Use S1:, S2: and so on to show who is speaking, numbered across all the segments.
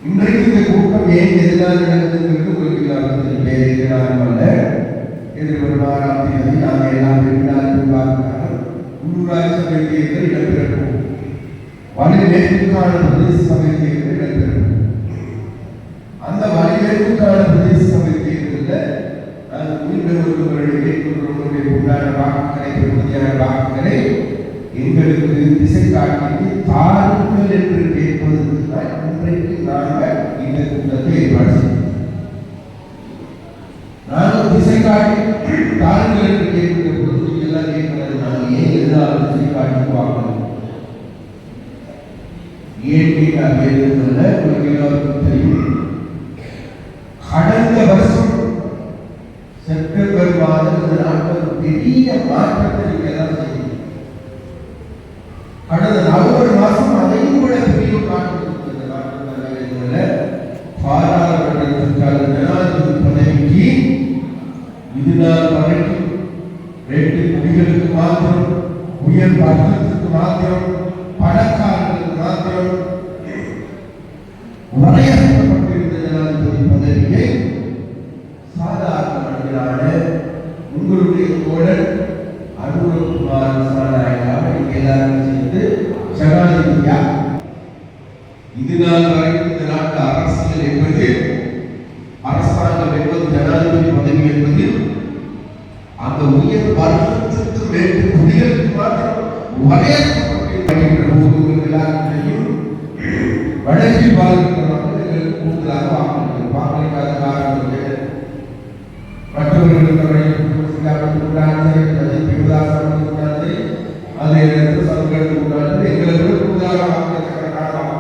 S1: இன்றைக்கு இந்த கூட்டம் ஏன் எதிராக நடந்தது உங்களுக்கு பேர் எதிராக அல்ல. எதிர்வரும் 6ஆம் தேதி நாங்கள் எல்லாம் பார்க்கிறார்கள். உள்ளூராட்சி சபை தேர்தல் இடம்பெறும். வலிமேற்குக்கான பிரதேச சபை தேர்தல் இடம்பெறும். அந்த வலிமேற்குக்கான பிரதேச சபை தேர்தலில் நாங்கள் உயிரிழந்தவர்களுடைய உண்டான வாக்குகளை பெறுவதையான வாக்குகளை எங்களுக்கு திசை காட்டி தாருங்கள் என்று கேட்பதற்கு தான் இன்றைக்கு நாங்கள் இந்த கூட்டத்தை ஏற்பாடு செய்தோம். நாங்கள் திசை காட்டி தாருங்கள் என்று கேட்கிற பொழுது எல்லாம் கேட்கிறது. நாங்கள் ஏன் எதிராக திசை காட்டி வாங்கணும்? ஏன் கேட்டால் எல்லோருக்கும் தெரியும். கடந்த வருஷம் செப்டம்பர் மாதம் இந்த நாட்கள் பெரிய மாற்றத்தை நீங்கள் தான் செய்யும். கடந்த நவம்பர் மாதம் அதையும் விட பெரிய மாற்றத்தில் பாராளுமன்றத்திற்கான ஜனாதிபதி பதவிக்கு இதுநாள் வரைக்கும் 2 குடிகளுக்கு மாத்திரம், உயர் வர்க்கத்திற்கு மாத்திரம், பணக்காரர்களுக்கு மாத்திரம் வரையறுக்கப்பட்டிருந்த ஜனாதிபதி பதவியை சாதாரண மனிதனான உங்களுடைய தோழர் அனுரகுமார் சாராயக்காக எல்லாரும் சேர்ந்து ஜனாதிபதியா இதுநாள் வரைக்கும் இந்த நாட்டு அரசியல் என்பது, அரசாங்கம் என்பது, ஜனாதிபதி பதவி என்பது அந்த உயர் வர்க்கத்திற்கு 2 குடிகளுக்கு மாத்திரம் வரையறுக்கப்பட்டிருக்கின்ற போது எல்லாத்தையும் வடக்கில் வாழ்கின்ற மக்களுக்கு கூடுதலாக வாக்களிக்காத காரணம் மற்றவர்களுக்கு அதே நேரத்தில் சங்கத்துக்கு உண்டானது எங்களுக்கு கூடுதலாக வாக்களிக்கிற காரணம்.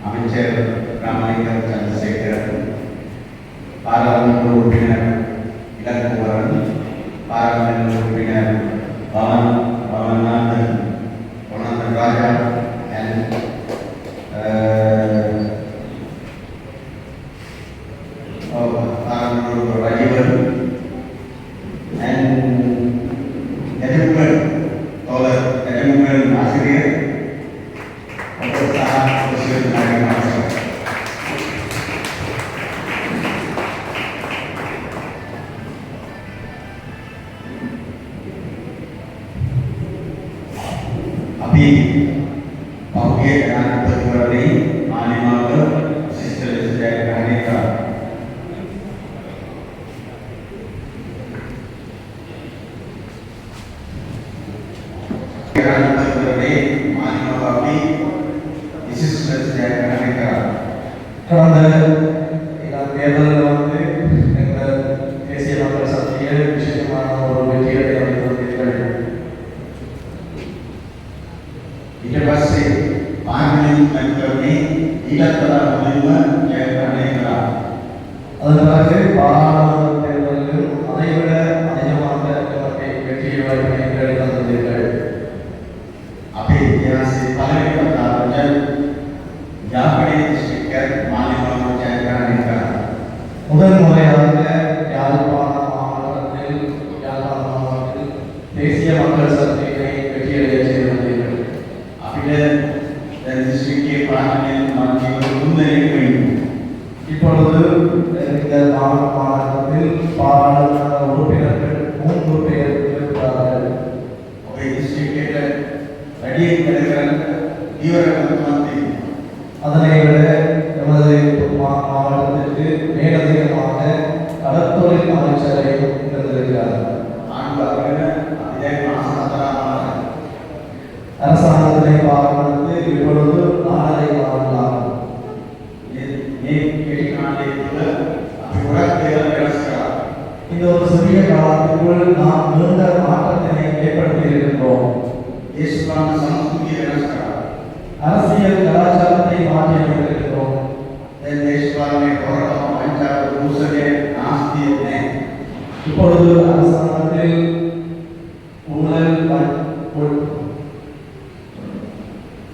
S2: அமைச்சர் ராமலிங்கம் சந்திரசேகர், பாராளுமன்ற உறுப்பினர் இலக்குவரன், பாராளுமன்ற உறுப்பினர் பவன்நாதன் ராஜா, பாராளுமன்ற ராஜீவன் தோழர் ஆசிரியர் अभी बहुगे जनाधिपति मान्यमाग सिस्टर कहने का जनाधिपति मान्यमाग अभी सिस्टर कहने का
S3: கடந்த தேர்தலில் வந்து எங்கள் தேசிய மக்கள் சக்தியில் விசேஷமான ஒரு வெற்றியை அளித்திருந்தீர்கள்.
S2: इसके बाद से 5 मिनट करने इलाका मुहिम जय करने का
S3: அதற்கு பாராளுமன்ற தேர்தலில் அதைவிட அதிகமாக வெற்றியை வாய்ப்பை தந்தீர்கள்.
S2: अभी यहाँ से पहले का जब जापड़े स्पीकर मान्यमाग जय करने का
S3: முதல் முறையாக யாழ்ப்பாண மாவட்டத்தில் தேசிய மக்கள் சக்தியை வெற்றியடைய செய்திருந்தீர்கள்.
S2: डिस्ट्रिक्ट के पार्लियामेंट माध्यम मुन्नेறிக்கை
S3: இப்பொழுது இந்த மாவட்டத்தில் பாராளுமன்ற உறுப்பினர்கள் 3 பேர் இருக்கிறார்கள்.
S2: ஒரு டிஸ்ட்ரிக்ட்ல ரெடியை கிடைக்கிறாங்க தீவிரமாக.
S3: அதனை விட நமது மாவட்டத்திற்கு மேலதிகமாக கடற்தொழில் அமைச்சரை இருந்திருக்கிறார். அரசாங்கத்தினை பார்த்து இப்பொழுது 4.5 ஆண்டுகளாகும். இந்த ஒரு சிறிய காலத்திற்குள் நாம் நீண்ட மாற்றத்தினை ஏற்படுத்தி இருக்கின்றோம். அரசியல் கலாச்சாரத்தை மாற்றி அமைத்திருக்கிறோம். இப்பொழுது அரசாங்கத்தில் ஊழல்,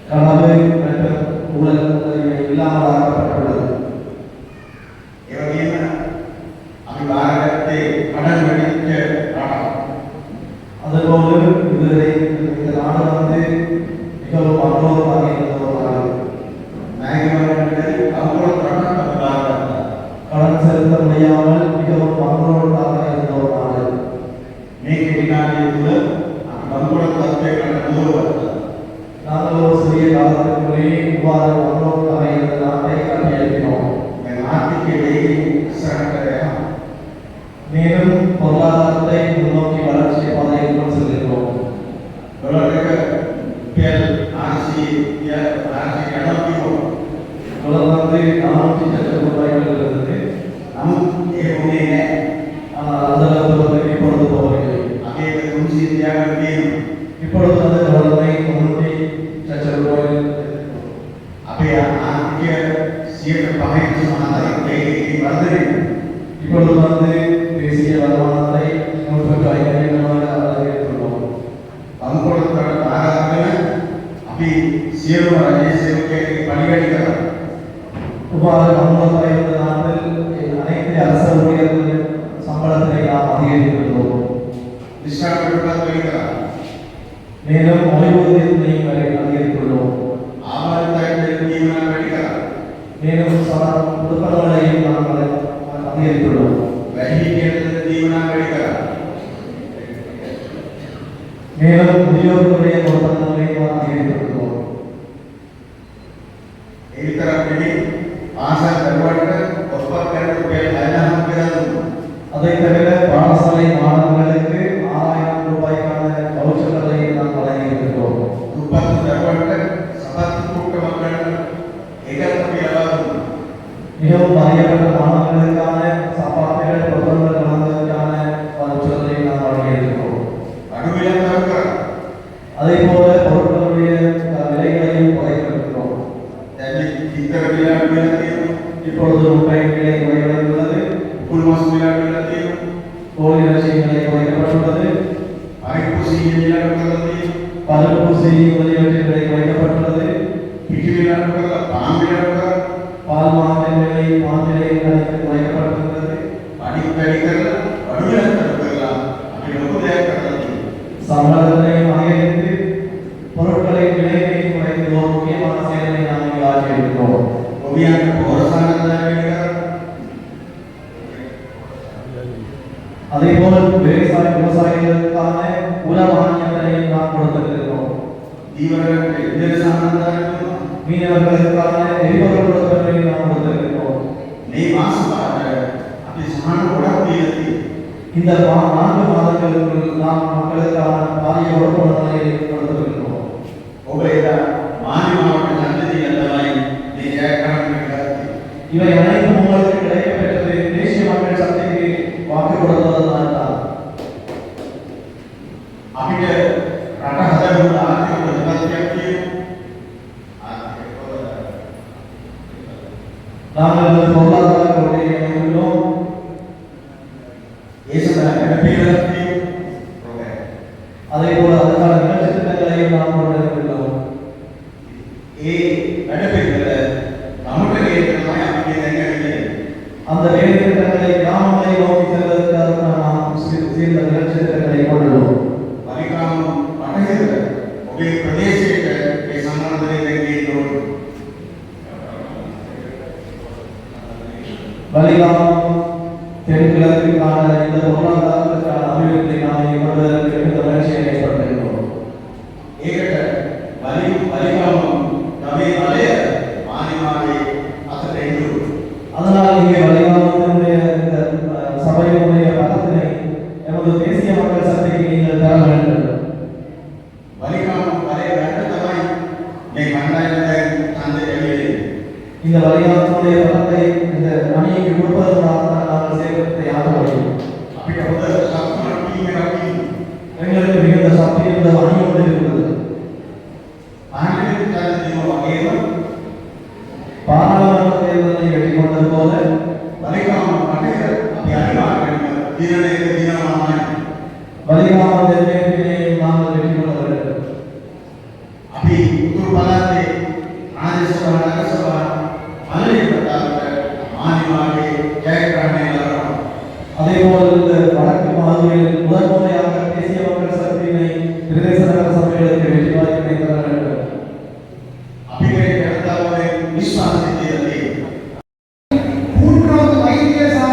S3: களவு மற்றும் ஊழல் இல்லாமலாக்கப்பட்டுள்ளது.
S2: अभी बाहर
S3: செலுத்த முடியாமல் மிகவும் மங்களோடாக இருந்த ஒரு நாடு.
S2: මේක විනාඩිය තුල බංගොඩ තත්ත්වයකට මුහුණ
S3: நாங்கள் ஒரு சிறிய காலத்திற்குள்ளே இவ்வாறு மங்களோடாக இருந்த நாட்டை கட்டியெழுப்பினோம்.
S2: දැන් ආර්ථිකයේ වේගයෙන් ඉස්සරහට යනවා.
S3: மேலும் பொருளாதாரத்தை முன்னோக்கி வளர்ச்சி பாதையில் கொண்டு செல்கிறோம்.
S2: ඩොලර් එක රුපියල් 400 යනවා කිව්වොත්
S3: டாலர் வந்து 400 லட்சம் ரூபாய்கள் இருந்தது.
S2: නමුත් ඒ වුණේ නැහැ.
S3: ஆனால் அந்த அளவுக்கு வந்து இப்பொழுது போகவில்லை.
S2: අපි ඒක 300 තියාගෙන තියෙනවා.
S3: இப்பொழுது வந்து டாலரை 300 லட்சம் ரூபாய்.
S2: අපේ ආර්ථිකය 5% සමානයි වේගයෙන් වර්ධනය වෙනවා.
S3: இப்பொழுது வந்து தேசிய வருமானத்தை 150% அதிகரித்துள்ளோம்.
S2: බංගොඩ ආරම්භන අපි සියලුම රජයේ සේවකයන්ගේ පරිගණක කරනවා.
S3: இவ்வாறு மங்களோடாக இருந்த நாட்டில் அனைத்து அரசு ஊழியர்களின் சம்பளத்தை நாம் அதிகரித்துள்ளோம்.
S2: විශ්‍රාම කොටුපත් වෙන කරා.
S3: மேலும் ஓய்வூதியத்தையும் அதிகரித்துள்ளோம்.
S2: ආබාධිතයින් ජීවන වැඩි කරා.
S3: மேலும் குடும்பங்களையும் நாங்கள் அதிகரித்துள்ளோம்.
S2: වැඩිහිටියන්ට ජීවන වැඩි කරා.
S3: மேலும் முதியோர்களுடைய குடும்பங்களையும் அதிகரித்துள்ளோம்.
S2: ඒ විතරක් නෙමෙයි ආසන්න දරුවන්ට ඔස්පත් කරන රුපියල් 6000ක් කියලා දුන්නා.
S3: அதை தவிர பாடசாலை மாணவர்களுக்கு 6000 ரூபாய்க்கான வவுச்சர்களை நாம் வழங்கியிருக்கிறோம்.
S2: දුප්පත් දරුවන්ට සපත්තු කුට්ටමක් ගන්න ඒකත් අපි ලබා දුන්නා.
S3: மிகவும் பாதிக்கப்பட்ட மாணவர்களுக்கான சாப்பாடுகள் புத்தகங்கள் வழங்குவதற்கான வவுச்சர்களை நாம் வழங்கியிருக்கிறோம்.
S2: අඩු වෙලා තව කරා.
S3: அதே போல பொருட்களுடைய விலைகளையும் குறைத்திருக்கிறோம்.
S2: දැන් ඉතර විලා වෙලා තියෙනවා.
S3: இப்பொழுது ரூபாய் விலை குறைந்துள்ளது.
S2: කුල් මාස් විලා වෙලා තියෙනවා.
S3: கோழி இறைச்சி விலை குறைக்கப்பட்டுள்ளது.
S2: අරිප්පු සීනි විලා කරලා තියෙනවා.
S3: பருப்பு செய்தி முதலியவற்றின் விலை குறைக்கப்பட்டுள்ளது.
S2: පිටි විලා කරලා පාන් විලා කරලා
S3: பால் மாவின் விலை குறைக்கப்பட்டுள்ளது.
S2: අනිත් වැඩි කරලා අඩු වෙලා කරලා අපි ලොකු දෙයක් කරලා තියෙනවා.
S3: சம்பளத்தையும் அதிகரித்து பொருட்களின் விலையை குறைத்து ஒரு முக்கியமான செயலை நாம் இங்கு ஆற்றியிருக்கிறோம்.
S2: ඔබියන්ට පොරසාරණ වැඩි කරලා
S3: அதே போல விவசாயிகளுக்கான உர மானியத்தை நாம் கொடுத்திருக்கிறோம்.
S2: දීවරට ඉන්දිය සම්බන්ධතාවය
S3: மீனவர்களுக்கான எரிபொருள் கொடுப்பதை நாம் கொடுத்திருக்கிறோம்.
S2: මේ මාස පාට අපි සමාන ගොඩක් දීලා තියෙනවා.
S3: இந்த 4 மாதங்களுக்குள் நாம் மக்களுக்கான பாரிய உறுப்பினர்களை கொடுத்திருக்கிறோம்.
S2: ඔබ එදා මානවවට ඡන්ද දීලා තමයි මේ ජයග්‍රහණය කරගත්තේ.
S3: இவை அனைத்தும் உங்களுக்கு கிடைக்கப்பெற்றது தேசிய மக்கள் சக்திக்கு வாக்கு கொடுத்ததனால் தான்.
S2: අපිට රට හදන්න ආර්ථික ප්‍රතිපත්තියක් තියෙනවා.
S3: நாங்கள் இந்த பொருளாதார கொள்கையை அமைத்துள்ளோம்.
S2: ඒ සඳහා වැඩපිළිවෙලක් තියෙනවා.
S3: அதே போல அதற்கான நிகழ்ச்சி திட்டங்களையும் நாம் கொண்டிருக்கிறோம்.
S2: ඒ වැඩපිළිවෙල ගමට ගේනවා අපි දැන් ඇවිල්ලා.
S3: அந்த வேலை திட்டங்களை கிராமங்களை நோக்கி செல்வதற்காக நாம் சில நிகழ்ச்சி திட்டங்களை கொண்டுள்ளோம்.
S2: වලිකාම වටහිර ඔබේ ප්‍රදේශයට ඒ සම්බන්ධයෙන් දැන් ගේන්න ඕනේ.
S3: வலிகாமம் தென்கிழக்குக்கான இந்த பொருளாதாரத்திற்கான அபிவிருத்தி நாம் கொள்வதற்கு இந்த முயற்சியை ஏற்படுத்தியிருக்கிறோம்.
S2: ඒකට වලිකාම ගමේ බලය මානිමාගේ අතට එන්නේ.
S3: அதனால் இங்கே வலிகாமத்தினுடைய இந்த சபையினுடைய பலத்தினை எமது தேசிய மக்கள் சக்திக்கு நீங்கள் தர வேண்டும்.
S2: වලිකාම බලය ගන්න තමයි මේ කණ්ඩායම දැන් ඡන්දය ලැබෙන්නේ.
S3: இந்த வலிகாமத்தினுடைய பலத்தை இந்த அணிக்கு கொடுப்பதற்காக நாங்கள் சேர்க்கத்தை ஆக முடியும்.
S2: අපිට හොඳ සම්පූර්ණ ටීම් එකක් ඉන්නවා.
S3: எங்களுக்கு மிகுந்த சக்தி இந்த அணியோடு இருக்கிறது.
S2: පාර්ලිමේන්තු ඡන්ද දෙනවා වගේම
S3: பாராளுமன்ற தேர்தலை வெற்றி கொண்டது போல
S2: වලිකාම වටහිර අපි අනිවාර්යයෙන්ම දින දෙක දිනමාමයි.
S3: வலிகாம தென்மேற்கிலே நாங்கள் வெற்றி கொள்ள வேண்டும்.
S2: අපි උතුරු පළාතේ රාජ්‍ය සභා නගර සභා මල්ලේ ප්‍රතාපට මානිමාගේ ජයග්‍රහණය ලබනවා.
S3: அதே போல் இந்த வடக்கு மாநிலங்களில் முதன்முறையாக தேசிய மக்கள் சக்தியினை பிரதேச நகர சபைகளுக்கு வெற்றி வாய்ப்பினை தர வேண்டும்.
S2: අපිට ජනතාවගේ විශ්වාසය තියෙනවා.
S1: மூன்றாவது வைத்தியசாலை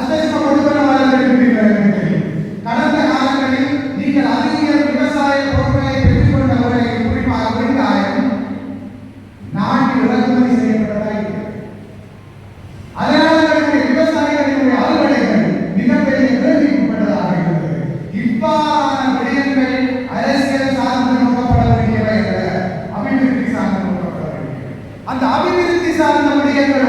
S4: சந்தேசம் கொடுக்கிறவர்கள் இருக்கிறீர்கள். கடந்த காலங்களில் நீங்கள் அதிக விவசாய பொருட்களை பெற்றுக் கொண்டவர்களை குறிப்பாக வெங்காயம் நாட்டில் இறக்குமதி செய்யப்பட்டதாக இருக்கிறது. அதனால் நம்முடைய விவசாயிகளுடைய அறுவடைகள் மிகப்பெரிய கேள்விப்பட்டதாக இருக்கிறது. இவ்வாறான விடயங்கள் அரசியல் சார்ந்து நோக்கப்பட வேண்டியவை அல்ல, அபிவிருத்தி சார்ந்து நோக்கப்பட வேண்டியவை. அந்த அபிவிருத்தி சார்ந்த விடயங்கள்